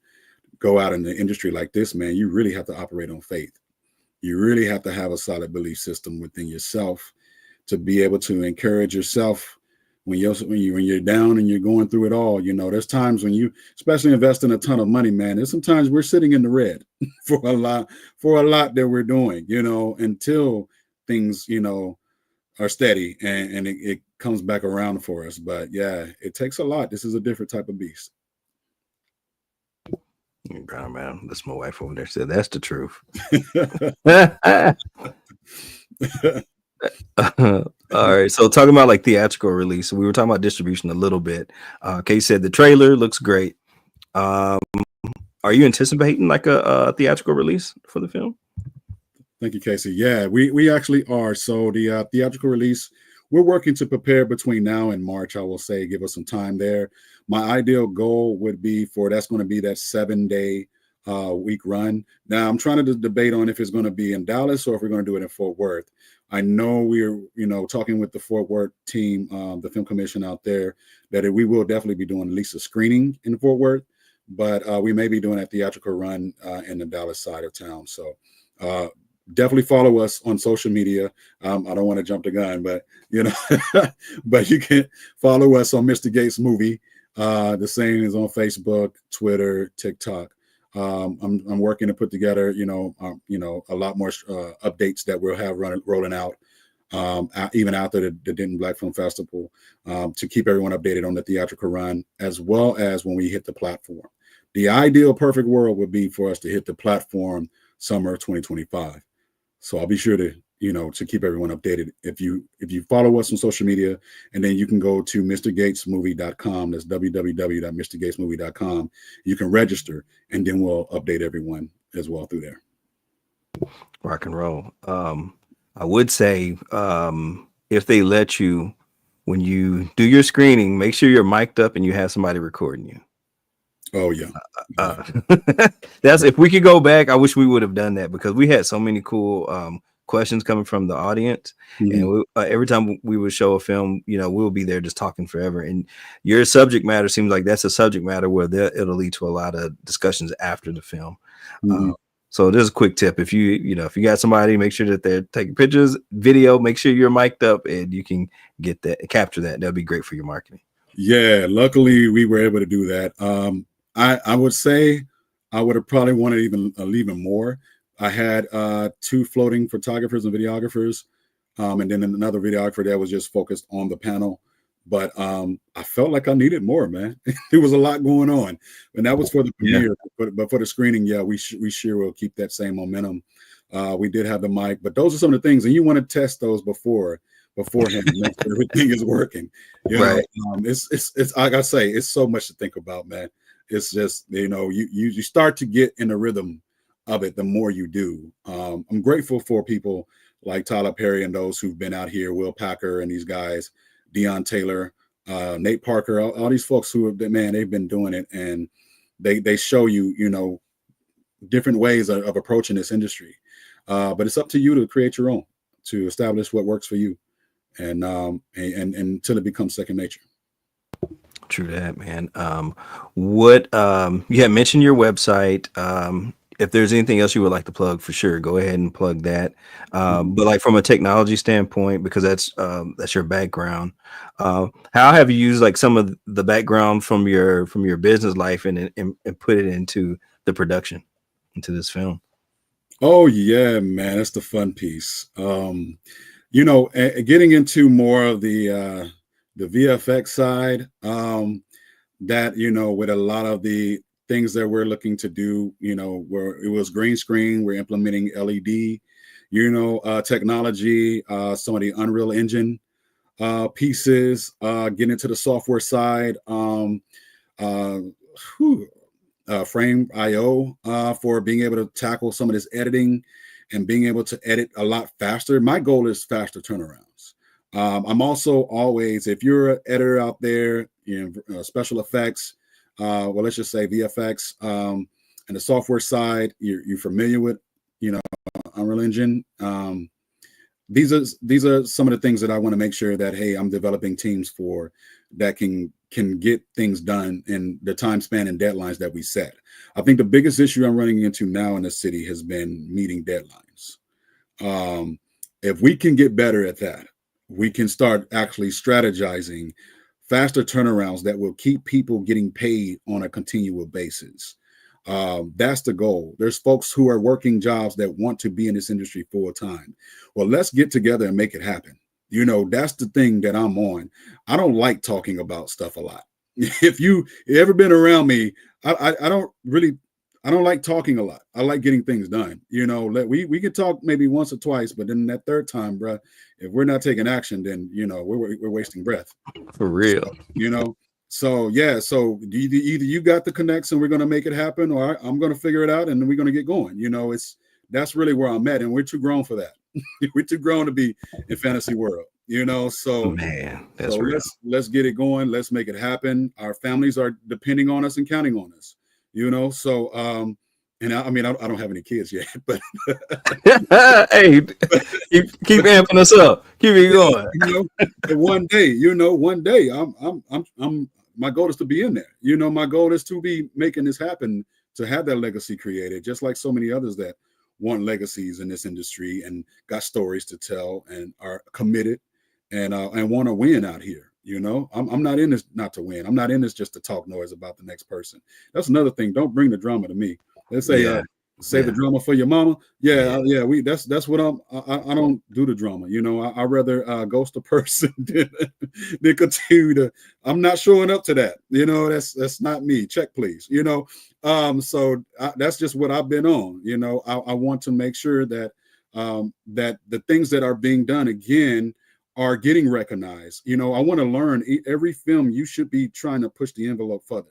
go out in the industry like this, man. You really have to operate on faith. You really have to have a solid belief system within yourself to be able to encourage yourself when you're down and you're going through it all. There's times when you, especially investing a ton of money, man, there's sometimes we're sitting in the red for a lot that we're doing, until things, are steady and it comes back around for us. But yeah, it takes a lot. This is a different type of beast. Man, that's my wife over there said that's the truth. All right, so talking about like theatrical release, we were talking about distribution a little bit. Kay said the trailer looks great. Are you anticipating like a theatrical release for the film? Thank you, Casey. Yeah, we actually are. So the theatrical release, we're working to prepare between now and March. I will say, give us some time there. My ideal goal would be that's going to be that 7-day week run. Now I'm trying to debate on if it's going to be in Dallas or if we're going to do it in Fort Worth. I know we're, talking with the Fort Worth team, the film commission out there, that we will definitely be doing at least a screening in Fort Worth, but we may be doing a theatrical run in the Dallas side of town. So definitely follow us on social media. I don't want to jump the gun, but but you can follow us on Mr. Gates Movie. The same is on Facebook, Twitter, TikTok. I'm working to put together, a lot more updates that we'll have rolling out even after the Denton Black Film Festival, to keep everyone updated on the theatrical run, as well as when we hit the platform. The ideal perfect world would be for us to hit the platform summer 2025. So I'll be sure to keep everyone updated. If you follow us on social media, and then you can go to mrgatesmovie.com. That's www.mrgatesmovie.com. You can register, and then we'll update everyone as well through there. Rock and roll. I would say if they let you, when you do your screening, make sure you're mic'd up and you have somebody recording you. Oh yeah. That's if we could go back. I wish we would have done that because we had so many cool questions coming from the audience. And Mhm. every time we would show a film, we'll be there just talking forever. And your subject matter seems like that's a subject matter where it'll lead to a lot of discussions after the film. Uh, Mhm. so there's a quick tip: if you got somebody, make sure that they're taking pictures, video, make sure you're mic'd up, and you can capture that. That'll be great for your marketing. Yeah, luckily we were able to do that. I would say I would have probably wanted even more. I had two floating photographers and videographers, and then another videographer that was just focused on the panel. But I felt like I needed more, man. There was a lot going on, and that was for the Yeah. premiere. But for the screening, yeah, we sure will keep that same momentum. We did have the mic, but those are some of the things, and you want to test those beforehand, make sure everything is working. You know, Right. it's like I say, it's so much to think about, man. It's just you start to get in the rhythm of it the more you do. I'm grateful for people like Tyler Perry and those who've been out here, Will Packer and these guys, Deion Taylor, Nate Parker, all these folks who have been, man, they've been doing it, and they show you, different ways of approaching this industry. But it's up to you to create your own, to establish what works for you, and until it becomes second nature. True that, man. What you had mentioned your website. If there's anything else you would like to plug, for sure, go ahead and plug that. Mhm. But like from a technology standpoint, because that's your background. How have you used like some of the background from your business life and put it into the production, into this film? Oh yeah, man, that's the fun piece. Getting into more of the VFX side, that with a lot of the things that we're looking to do, where it was green screen, we're implementing LED, technology, some of the Unreal Engine pieces, getting into the software side, uh, whew, Frame IO, for being able to tackle some of this editing and being able to edit a lot faster. My goal is faster turnarounds. I'm also always, if you're an editor out there in special effects, well, let's just say VFX, and the software side, you're familiar with, Unreal Engine. These are some of the things that I want to make sure that, hey, I'm developing teams for that can get things done in the time span and deadlines that we set. I think the biggest issue I'm running into now in the city has been meeting deadlines. If we can get better at that, we can start actually strategizing faster turnarounds that will keep people getting paid on a continual basis. That's the goal. There's folks who are working jobs that want to be in this industry full time. Well, let's get together and make it happen. That's the thing that I'm on. I don't like talking about stuff a lot. If you ever been around me, I don't really, I don't like talking a lot. I like getting things done. We can talk maybe once or twice, but then that third time, bruh, if we're not taking action, then we're wasting breath. For So, real. you know, so yeah, so either you got the connects and we're going to make it happen, or I'm going to figure it out and then we're going to get going. That's really where I'm at, and we're too grown for that. We're too grown to be in fantasy world. So Man, so that's real. let's get it going. Let's make it happen. Our families are depending on us and counting on us. So and I mean, I don't have any kids yet, but Hey, keep amping us up. Keep it going. but one day, I'm. My goal is to be in there. My goal is to be making this happen, to have that legacy created, just like so many others that want legacies in this industry and got stories to tell and are committed and want to win out here. I'm not in this not to win. I'm not in this just to talk noise about the next person. That's another thing. Don't bring the drama to me. Let's say, Yeah, save the yeah, drama for your mama. yeah. Yeah. That's what I don't do the drama. I rather ghost a person than continue to. I'm not showing up to that. That's not me. Check, please. So that's just what I've been on. I want to make sure that that the things that are being done again are getting recognized. I want to learn every film. You should be trying to push the envelope further.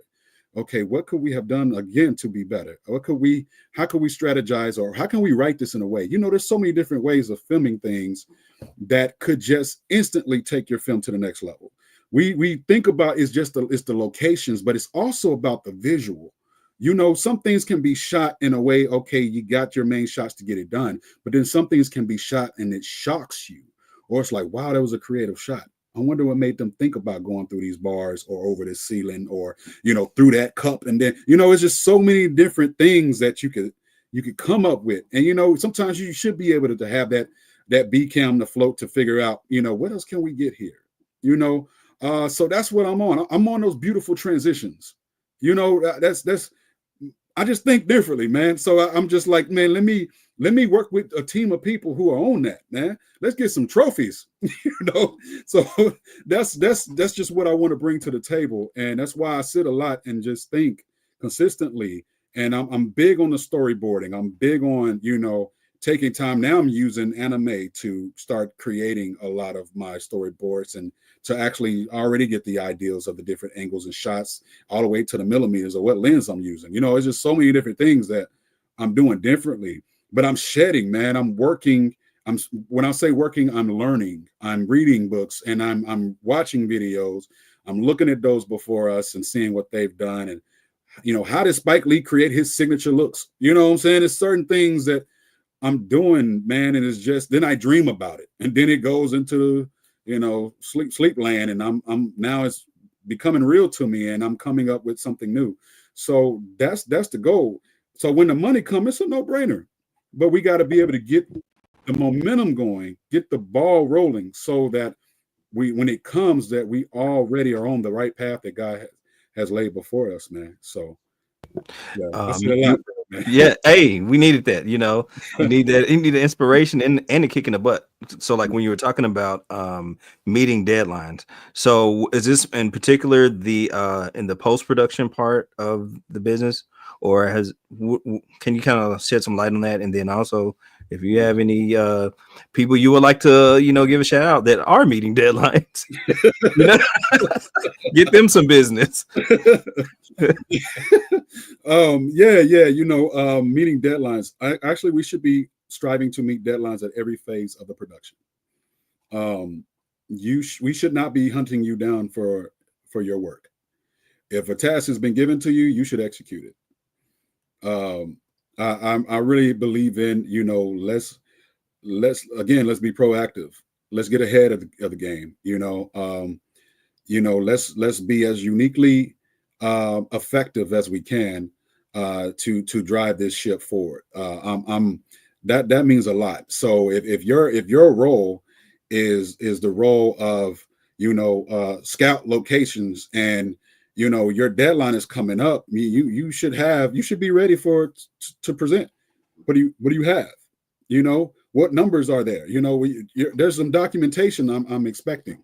Okay, what could we have done again to be better? How could we strategize, or how can we write this in a way? There's so many different ways of filming things that could just instantly take your film to the next level. We think about it's the locations, but it's also about the visual. You know, some things can be shot in a way, okay, you got your main shots to get it done, but then some things can be shot and it shocks you, or it's like, wow, that was a creative shot. I wonder what made them think about going through these bars or over this ceiling or, you know, through that cup. And then, you know, it's just so many different things that you could come up with. And, you know, sometimes you should be able to have that B cam to float to figure out, you know, what else can we get here? You know, so that's what I'm on. I'm on those beautiful transitions. You know, that's I just think differently, man. So I'm just like, man, let me work with a team of people who are on that, man. Let's get some trophies, you know. So that's just what I want to bring to the table, and that's why I sit a lot and just think consistently. And I'm big on the storyboarding. I'm big on, you know, taking time. Now I'm using anime to start creating a lot of my storyboards and to actually already get the ideals of the different angles and shots all the way to the millimeters of what lens I'm using. You know, it's just so many different things that I'm doing differently, but I'm shedding, man. I'm working. When I say working, I'm learning, I'm reading books, and I'm watching videos. I'm looking at those before us and seeing what they've done. And, you know, how did Spike Lee create his signature looks? You know what I'm saying? It's certain things that I'm doing, man, and it's just, then I dream about it, and then it goes into, you know, sleep land, and I'm now it's becoming real to me, and I'm coming up with something new. So that's the goal. So when the money comes, it's a no-brainer, but we got to be able to get the momentum going, get the ball rolling, so that when it comes, that we already are on the right path that God has laid before us, man. So yeah, I said a lot, man. Yeah, hey, we needed that. You know, you need that. You need the inspiration and a kick in the butt. So, like when you were talking about meeting deadlines. So, is this in particular the in the post production part of the business, or can you kind of shed some light on that? And then also, if you have any people you would like to, you know, give a shout out that are meeting deadlines, you know, get them some business. Yeah, you know, meeting deadlines. Actually, we should be striving to meet deadlines at every phase of the production. We should not be hunting you down for your work. If a task has been given to you, you should execute it. I really believe in, you know, let's be proactive. Let's get ahead of the game. You know, let's be as uniquely effective as we can to drive this ship forward. That means a lot. So if your role is the role of, you know, scout locations, and, you know, your deadline is coming up, you should be ready for to present. What do you have? You know, what numbers are there? You know, there's some documentation I'm expecting.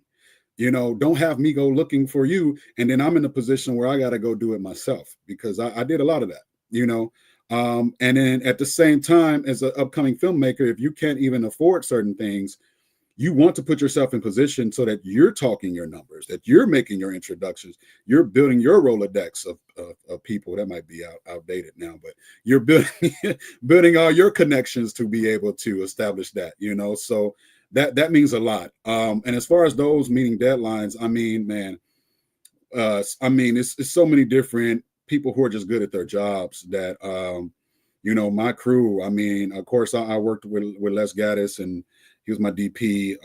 You know, don't have me go looking for you, and then I'm in a position where I got to go do it myself, because I did a lot of that, you know. And then at the same time, as an upcoming filmmaker, if you can't even afford certain things, you want to put yourself in position so that you're talking your numbers, that you're making your introductions, you're building your Rolodex of people. That might be outdated now, but you're building all your connections to be able to establish that, you know. So that means a lot. And as far as those meeting deadlines, I mean, man, it's so many different people who are just good at their jobs that, you know, my crew, I mean, of course, I worked with Les Gaddis, and he was my DP.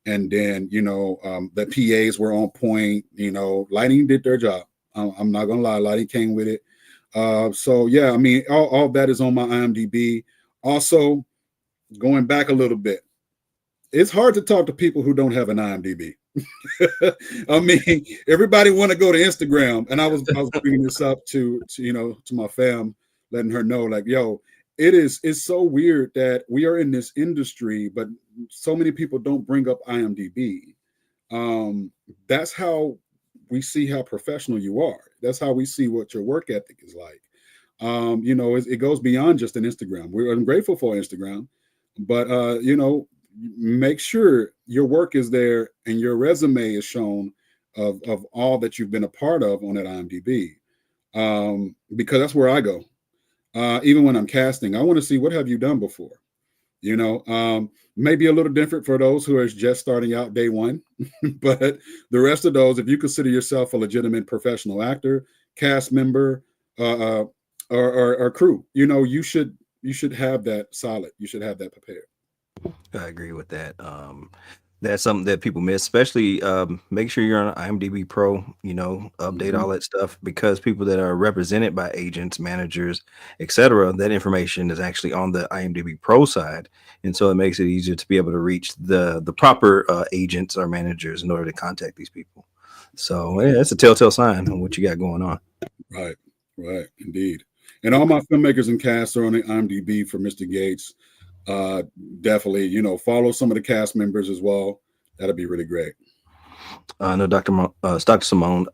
And then, you know, the PAs were on point. You know, lighting did their job. I'm not going to lie. Lighting came with it. So, yeah, I mean, all that is on my IMDb. Also, going back a little bit, it's hard to talk to people who don't have an IMDb. I mean, everybody want to go to Instagram, and I was bringing this up to you know, to my fam, letting her know, like, yo, it's so weird that we are in this industry, but so many people don't bring up IMDb. That's how we see how professional you are. That's how we see what your work ethic is like. You know, it goes beyond just an Instagram. I'm grateful for Instagram, but you know, make sure your work is there and your resume is shown of all that you've been a part of on that IMDb, because that's where I go. Even when I'm casting, I want to see, what have you done before? You know, maybe a little different for those who are just starting out day one, but the rest of those, if you consider yourself a legitimate professional actor, cast member, uh, or crew. You know, you should have that solid. You should have that prepared. I agree with that. That's something that people miss, especially make sure you're on IMDb Pro, update Mhm. all that stuff because people that are represented by agents, managers, etc., that information is actually on the IMDb Pro side. And so it makes it easier to be able to reach the proper agents or managers in order to contact these people. So yeah, that's a telltale sign of what you got going on. Right, right, indeed. And all my filmmakers and cast are on the IMDb for Mr. Gates. Uh, Definitely, follow some of the cast members as well. That'd be really great. I know Dr. Simone.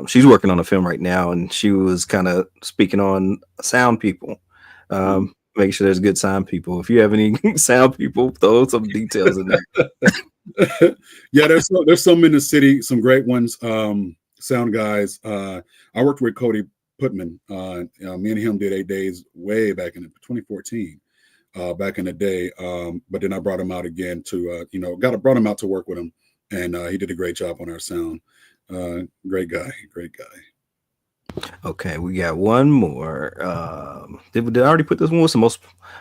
She's working on a film right now, and she was kind of speaking on sound people. Mhm. Make sure there's good sound people. If you have any sound people, throw some details in there. Yeah, there's some in the city, some great ones. Sound guys. I worked with Cody Putman. Me and him did 8 days way back in 2014. Back in the day. But then I brought him out again to, brought him out to work with him, and he did a great job on our sound. Great guy, great guy. Okay, we got one more. Did I already put this one? What's the most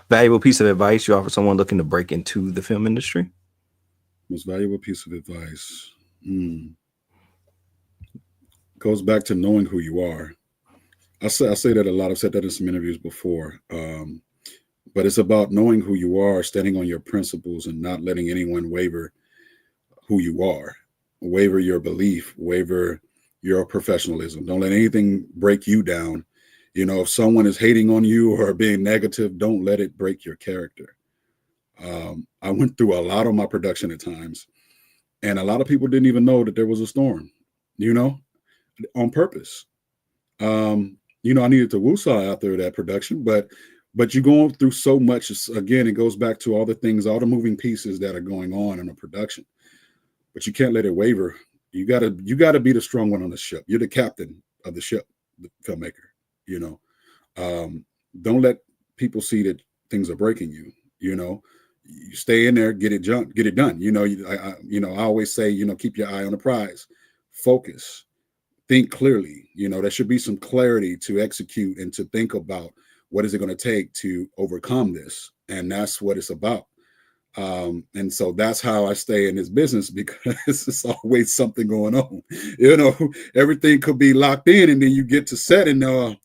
valuable piece of advice you offer someone looking to break into the film industry? Most valuable piece of advice goes back to knowing who you are. I say that a lot. I've said that in some interviews before. But it's about knowing who you are, standing on your principles, and not letting anyone waver who you are, waver your belief, waver your professionalism. Don't let anything break you down. If someone is hating on you or being negative, don't let it break your character. I went through a lot of my production at times, and a lot of people didn't even know that there was a storm, you know, on purpose. I needed to woosah after that production, but you're going through so much. Again, it goes back to all the things, all the moving pieces that are going on in a production. But you can't let it waver. You gotta be the strong one on the ship. You're the captain of the ship, the filmmaker. You know, don't let people see that things are breaking you. You stay in there, get it done. I always say, keep your eye on the prize, focus, think clearly. There should be some clarity to execute and to think about what is it going to take to overcome this, and that's what it's about. And so that's how I stay in this business, because it's always something going on. Everything could be locked in, and then you get to set, and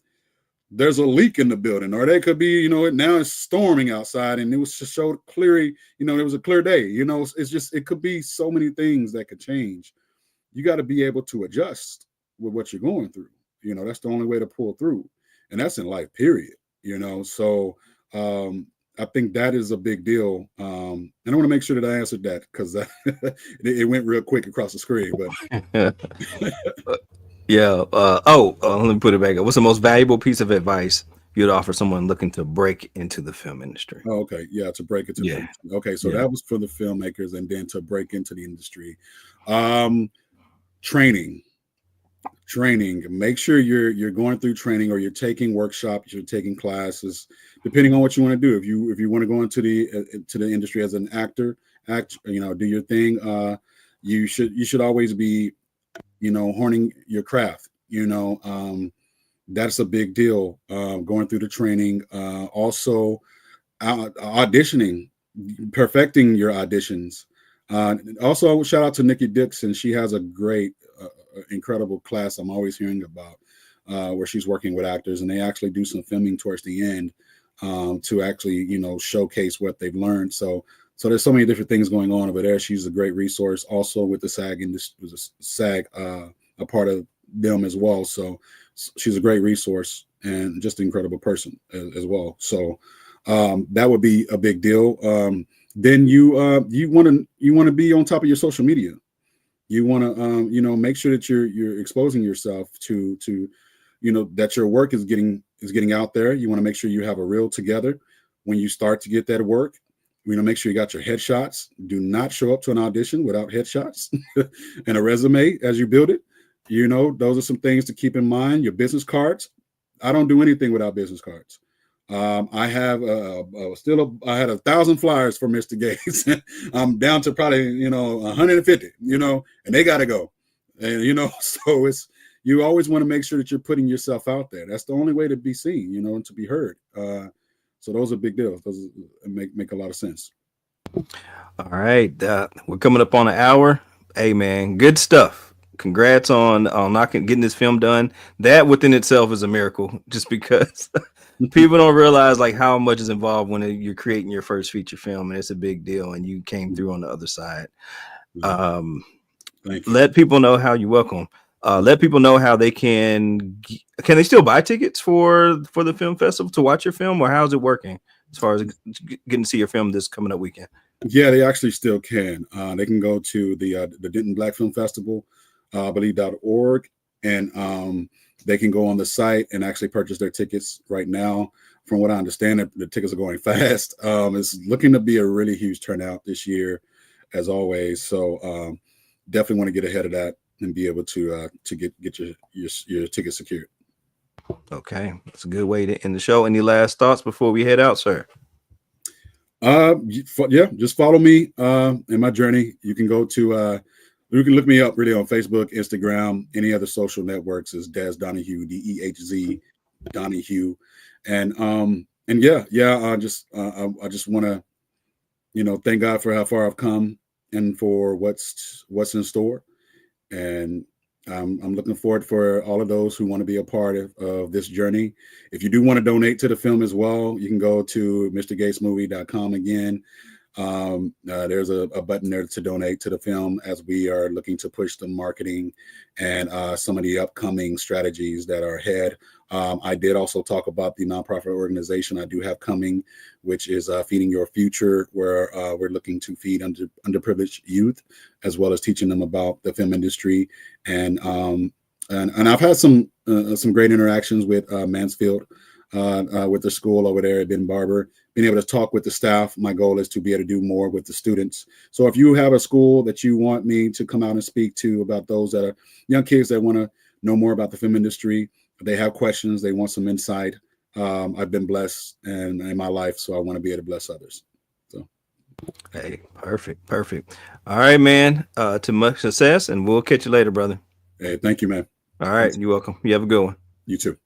there's a leak in the building, or they could be, now it's storming outside, and it was just showed clearly, it was a clear day. It's just, it could be so many things that could change. You got to be able to adjust with what you're going through. That's the only way to pull through, and that's in life, period. So I think that is a big deal. And I want to make sure that I answered that, because it went real quick across the screen. But Yeah. Let me put it back up. What's the most valuable piece of advice you'd offer someone looking to break into the film industry? oh, okay, yeah, to break into the Yeah. industry. Okay, so Yeah. that was for the filmmakers, and then to break into the industry, um, training. Make sure you're going through training, or you're taking workshops, you're taking classes, depending on what you want to do. If you want to go into the industry as an actor, do your thing. You should always be, honing your craft. That's a big deal. Going through the training, also auditioning, perfecting your auditions. Also, shout out to Nikki Dixon. She has a great, incredible class I'm always hearing about, where she's working with actors, and they actually do some filming towards the end, to actually, showcase what they've learned. So there's so many different things going on over there. She's a great resource. Also with the SAG industry, SAG, a part of them as well. So she's a great resource, and just an incredible person as well. So that would be a big deal. Then you want to be on top of your social media. You want to make sure that you're exposing yourself to that your work is getting out there. You want to make sure you have a reel together when you start to get that work. Make sure you got your headshots. Do not show up to an audition without headshots and a resume as you build it. Those are some things to keep in mind. Your business cards. I don't do anything without business cards. I have I had 1,000 flyers for Mr. Gates. I'm down to probably 150. And they got to go. And so you always want to make sure that you're putting yourself out there. That's the only way to be seen, and to be heard. So those are big deals. Those make a lot of sense. All right, we're coming up on an hour. Hey, man, good stuff. Congrats on getting this film done. That within itself is a miracle, just because people don't realize like how much is involved when you're creating your first feature film, and it's a big deal. And you came through on the other side. Um, Thank you. Let people know how you welcome. Let people know how they can they still buy tickets for the film festival to watch your film, or how's it working as far as getting to see your film this coming up weekend? Yeah, they actually still can. They can go to the Denton Black Film Festival, I believe .org, and they can go on the site and actually purchase their tickets right now. From what I understand, the tickets are going fast. It's looking to be a really huge turnout this year, as always. So definitely want to get ahead of that and be able to get your ticket secured. Okay, that's a good way to end the show. Any last thoughts before we head out, sir? Yeah, just follow me in my journey. You can go to you can look me up really on Facebook, Instagram, any other social networks is Dehz Donahue, Dehz Donahue, and yeah, I just want to thank God for how far I've come and for what's in store, and I'm looking forward for all of those who want to be a part of this journey. If you do want to donate to the film as well, you can go to mrgatesmovie.com again. There's a button there to donate to the film as we are looking to push the marketing and some of the upcoming strategies that are ahead. I did also talk about the nonprofit organization I do have coming, which is Feeding Your Future, where we're looking to feed underprivileged youth, as well as teaching them about the film industry. And I've had some great interactions with Mansfield, with the school over there at Ben Barber, being able to talk with the staff. My goal is to be able to do more with the students. So if you have a school that you want me to come out and speak to about those that are young kids that want to know more about the film industry, they have questions, they want some insight. I've been blessed and in my life, so I want to be able to bless others. So, Hey, perfect. All right, man. To much success, and we'll catch you later, brother. hey, thank you, man. All right, you're welcome. You have a good one. You too.